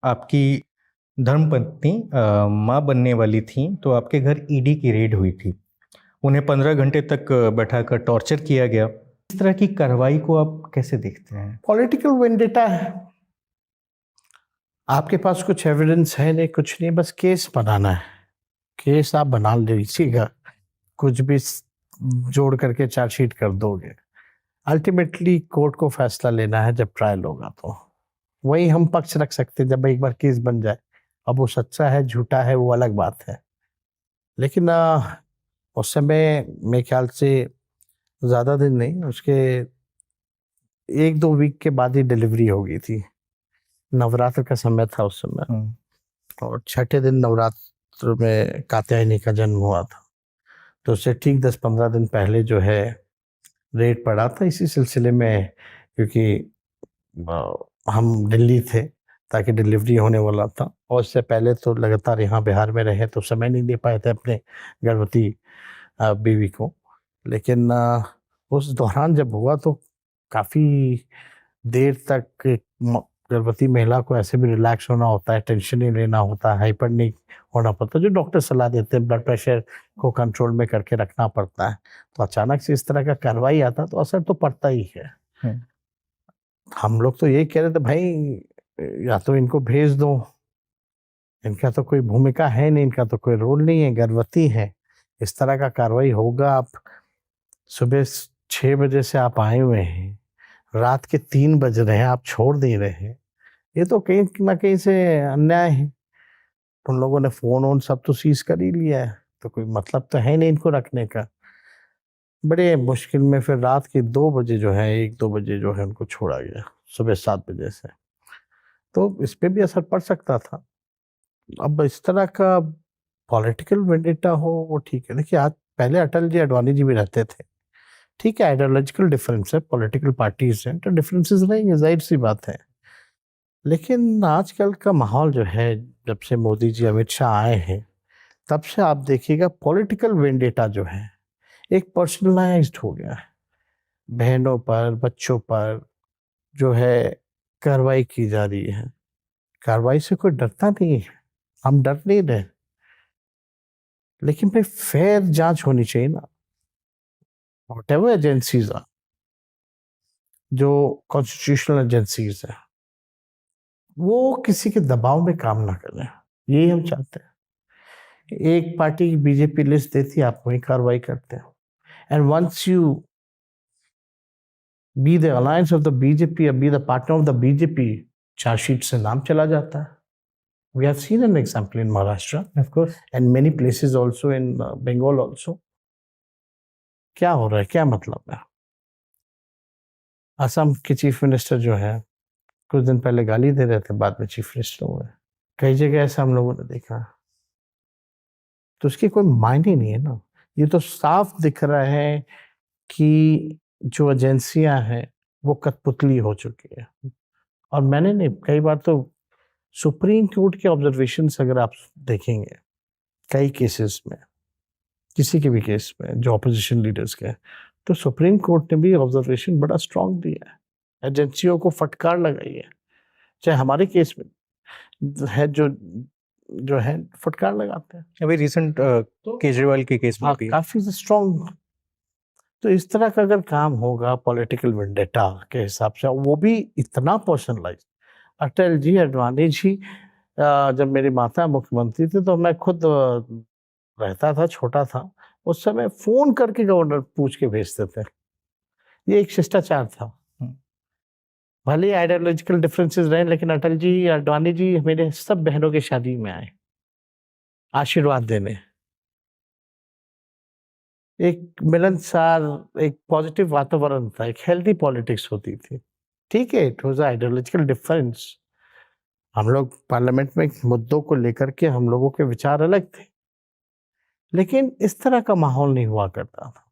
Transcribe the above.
आपकी धर्मपत्नी माँ बनने वाली थीं, तो आपके घर ईडी की रेड हुई थी। उन्हें 15 घंटे तक बैठाकर टॉर्चर किया गया। इस तरह की कार्रवाई को आप कैसे देखते हैं? पॉलिटिकल वेंडेटा है। आपके पास कुछ एविडेंस है नहीं, कुछ नहीं, बस केस बनाना है। केस आप बना लीजिएगा, कुछ भी जोड़ करके चार्जशीट कर दोगे। अल्टीमेटली कोर्ट को फैसला लेना है जब ट्रायल होगा, तो वही हम पक्ष रख सकते हैं जब एक बार केस बन जाए। अब वो सच्चा है झूठा है वो अलग बात है, लेकिन उस समय मेरे ख्याल से ज़्यादा दिन नहीं, उसके 1-2 वीक के बाद ही डिलीवरी हो गई थी। नवरात्र का समय था उस समय, और छठे दिन नवरात्र में कात्यायनी का जन्म हुआ था। तो उससे ठीक 10-15 दिन पहले जो है रेड पड़ा था इसी सिलसिले में, क्योंकि हम दिल्ली थे ताकि डिलीवरी होने वाला था, और इससे पहले तो लगातार यहाँ बिहार में रहे तो समय नहीं दे पाए थे अपने गर्भवती बीवी को। लेकिन उस दौरान जब हुआ तो काफ़ी देर तक गर्भवती महिला को ऐसे भी रिलैक्स होना होता है, टेंशन नहीं लेना होता है, हाइपर नहीं होना पड़ता, जो डॉक्टर सलाह देते हैं, ब्लड प्रेशर को कंट्रोल में करके रखना पड़ता है। तो अचानक से इस तरह का कार्रवाई आता तो असर तो पड़ता ही है। हम लोग तो ये कह रहे थे भाई या तो इनको भेज दो, इनका तो कोई भूमिका है नहीं, इनका तो कोई रोल नहीं है, गर्भवती है, इस तरह का कार्रवाई होगा। आप सुबह 6 बजे से आप आए हुए हैं, रात के 3 बज रहे हैं, आप छोड़ दे रहे हैं, ये तो कहीं ना कहीं से अन्याय है। उन लोगों ने फोन वोन सब तो सीज कर ही लिया है, तो कोई मतलब तो है नहीं इनको रखने का। बड़े मुश्किल में फिर रात के 2 बजे जो है 1-2 बजे जो है उनको छोड़ा गया, सुबह 7 बजे से। तो इस पे भी असर पड़ सकता था। अब इस तरह का पॉलिटिकल वेंडेटा हो वो ठीक है। देखिए आज पहले अटल जी अडवाणी जी भी रहते थे, ठीक है, आइडियोलॉजिकल डिफरेंस है, पॉलिटिकल पार्टीज हैं तो डिफरेंसेस रहेंगे, जाहिर सी बात है। लेकिन आजकल का माहौल जो है, जब से मोदी जी अमित शाह आए हैं तब से आप देखिएगा पॉलिटिकल वेंडेटा जो है एक पर्सनलाइज्ड हो गया है। बहनों पर बच्चों पर जो है कार्रवाई की जा रही है। कार्रवाई से कोई डरता नहीं है, हम डर नहीं रहे, लेकिन भाई फेयर जांच होनी चाहिए ना। व्हाटएवर एजेंसीज आर, जो कॉन्स्टिट्यूशनल एजेंसीज है, वो किसी के दबाव में काम ना करें, यही हम चाहते हैं। एक पार्टी बीजेपी लिस्ट देती है, आप वही कार्रवाई करते हैं, and once you be the alliance of the BJP या be the partner of the BJP, chargesheet से नाम चला जाता है। We have seen an example in Maharashtra, of course, and many places also in Bengal also. क्या हो रहा है, क्या मतलब है? असम के चीफ मिनिस्टर जो है कुछ दिन पहले गाली दे रहे थे, बाद में चीफ मिनिस्टर हुए। कई जगह ऐसा हम लोगों ने देखा, तो उसकी कोई मायने नहीं है ना। ये तो साफ दिख रहा है कि जो एजेंसियां हैं वो कठपुतली हो चुकी है। और मैंने नहीं, कई बार तो सुप्रीम कोर्ट के ऑब्जर्वेशंस अगर आप देखेंगे कई केसेस में, किसी के भी केस में जो ऑपोजिशन लीडर्स के, तो सुप्रीम कोर्ट ने भी ऑब्जर्वेशन बड़ा स्ट्रांग दिया है, एजेंसियों को फटकार लगाई है। चाहे हमारे केस में है जो है फटकार लगाते हैं। अभी रिसेंट केजरीवाल के केस में भी काफी स्ट्रांग। तो इस तरह का अगर काम होगा पॉलिटिकल वेंडेटा के हिसाब से, वो भी इतना पर्सनलाइज। अटल जी अडवाणी जी जब मेरी माता मुख्यमंत्री थी तो मैं खुद रहता था, छोटा था उस समय, फोन करके गवर्नर पूछ के भेजते थे। ये एक शिष्टाचार था। भले आइडियोलॉजिकल डिफरेंसेस रहे, लेकिन अटल जी अडवाणी जी मेरे सब बहनों की शादी में आए आशीर्वाद देने। एक मिलनसार, एक पॉजिटिव वातावरण था, एक हेल्दी पॉलिटिक्स होती थी। ठीक है, इट वाज आइडियोलॉजिकल डिफरेंस, हम लोग पार्लियामेंट में मुद्दों को लेकर के हम लोगों के विचार अलग थे, लेकिन इस तरह का माहौल नहीं हुआ करता था।